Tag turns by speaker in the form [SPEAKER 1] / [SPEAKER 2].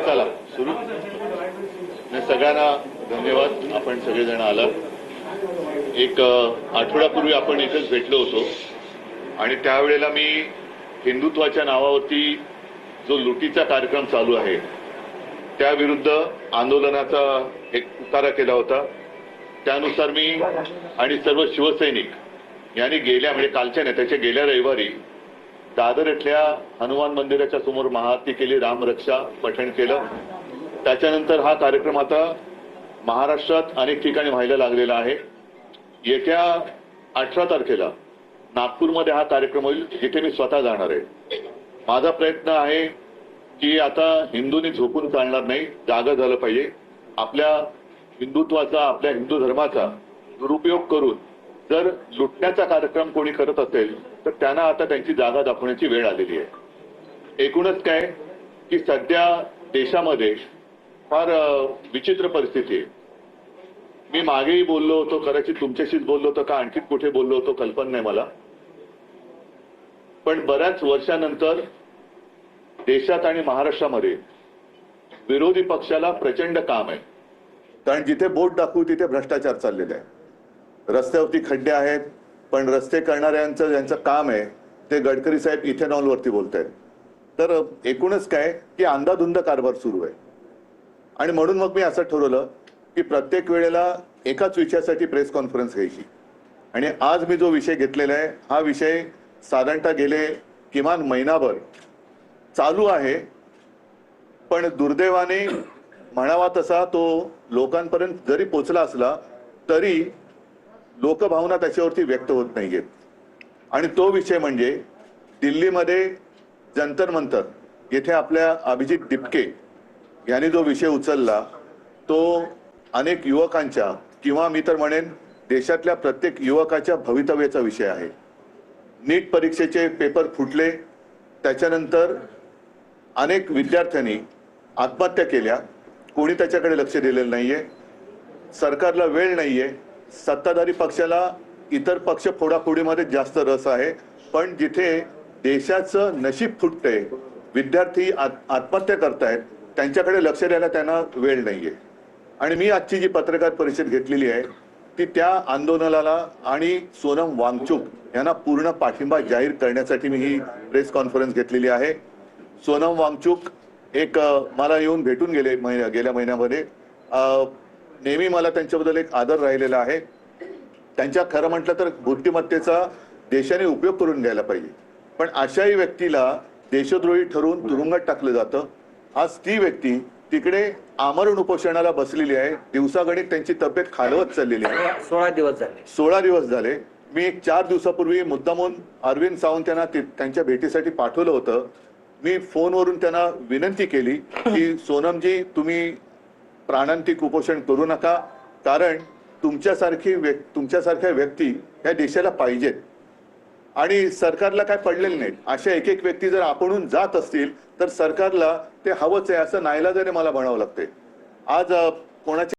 [SPEAKER 1] चला सुरू. सगळ्यांना धन्यवाद. आपण सगळेजण आलात. एक आठवड्यापूर्वी आपण इथेच भेटलो होतो आणि त्यावेळेला मी हिंदुत्वाच्या नावावरती जो लुटीचा कार्यक्रम चालू आहे त्याविरुद्ध आंदोलनाचा एक पुकारा केला होता. त्यानुसार मी आणि सर्व शिवसैनिक यांनी म्हणजे कालच्या नेत्याच्या गेल्या रविवारी दादर इथल्या हनुमान मंदिराच्या समोर महाआरती केली, रामरक्षा पठण केलं. त्याच्यानंतर हा कार्यक्रम आता महाराष्ट्रात अनेक ठिकाणी व्हायला लागलेला आहे. येत्या 18 तारखेला नागपूरमध्ये हा कार्यक्रम होईल, जिथे मी स्वतः जाणार आहे. माझा प्रयत्न आहे की आता हिंदूंनी झोपून चालणार नाही, जागा झालं पाहिजे. आपल्या हिंदुत्वाचा, आपल्या हिंदू धर्माचा दुरुपयोग करून जर लुटण्याचा कार्यक्रम कोणी करत असेल तर त्यांना आता त्यांची जागा दाखवण्याची वेळ आलेली आहे. एकूणच काय की सध्या देशामध्ये फार विचित्र परिस्थिती आहे. मी मागेही बोललो होतो, कदाचित तुमच्याशीच बोललो होतो का आणखी कुठे बोललो होतो कल्पना नाही मला. पण बऱ्याच वर्षानंतर देशात आणि महाराष्ट्रामध्ये विरोधी पक्षाला प्रचंड काम आहे. कारण जिथे बोट दाखवू तिथे भ्रष्टाचार चाललेला आहे. रस्त्यावरती खड्डे आहेत, पण रस्ते करणाऱ्यांचं ज्यांचं काम आहे ते गडकरी साहेब इथेनॉलवरती बोलतायत. तर एकूणच काय की अंधाधुंद कारभार सुरू आहे. आणि म्हणून मग मी असं ठरवलं की प्रत्येक वेळेला एकाच विषयासाठी प्रेस कॉन्फरन्स घ्यायची. आणि आज मी जो विषय घेतलेला आहे हा विषय साधारणतः गेले किमान महिनाभर चालू आहे, पण दुर्दैवाने म्हणावा तसा तो लोकांपर्यंत जरी पोचला असला तरी लोकभावना त्याच्यावरती व्यक्त होत नाहीयेत. आणि तो विषय म्हणजे दिल्लीमध्ये जंतर मंतर येथे आपल्या अभिजित दिपके यांनी जो विषय उचलला तो अनेक युवकांच्या किंवा मी तर म्हणेन देशातल्या प्रत्येक युवकाच्या भवितव्याचा विषय आहे. नीट परीक्षेचे पेपर फुटले, त्याच्यानंतर अनेक विद्यार्थ्यांनी आत्महत्या केल्या. कोणी त्याच्याकडे लक्ष दिलेलं नाहीये. सरकारला वेळ नाहीये. सत्ताधारी पक्षाला इतर पक्ष फोडाफोडीमध्ये जास्त रस आहे. पण जिथे देशाचं नशीब फुटतंय, विद्यार्थी आत्महत्या करतायत, त्यांच्याकडे लक्ष द्यायला त्यांना वेळ नाहीये. आणि मी आजची जी पत्रकार परिषद घेतलेली आहे ती त्या आंदोलनाला आणि सोनम वांगचुक यांना पूर्ण पाठिंबा जाहीर करण्यासाठी मी ही प्रेस कॉन्फरन्स घेतलेली आहे. सोनम वांगचुक एक मला येऊन भेटून गेले गेल्या महिन्यामध्ये. नेहमी मला त्यांच्याबद्दल एक आदर राहिलेला आहे. त्यांच्या खरं म्हटलं तर बुद्धिमत्तेचा देशाने उपयोग करून घ्यायला पाहिजे. पण अशाही व्यक्तीला देशद्रोही ठरवून तुरुंगात टाकलं जातं. आज ती व्यक्ती तिकडे आमरण उपोषणाला बसलेली आहे. दिवसागणिक त्यांची तब्येत खालवत चाललेली आहे. 16 दिवस झाले. मी एक 4 दिवसापूर्वी मुद्दामून अरविंद सावंत यांना त्यांच्या भेटीसाठी पाठवलं होतं. मी फोनवरून त्यांना विनंती केली की सोनमजी तुम्ही प्राणांतिक उपोषण करू नका, कारण तुमच्यासारख्या व्यक्ती या देशाला पाहिजेत. आणि सरकारला काय पडलेलं नाही. अशा एक एक व्यक्ती जर आपणहून जात असतील तर सरकारला ते हवंच आहे असं नाईलाजाने मला म्हणावं लागते. आज कोणाच्या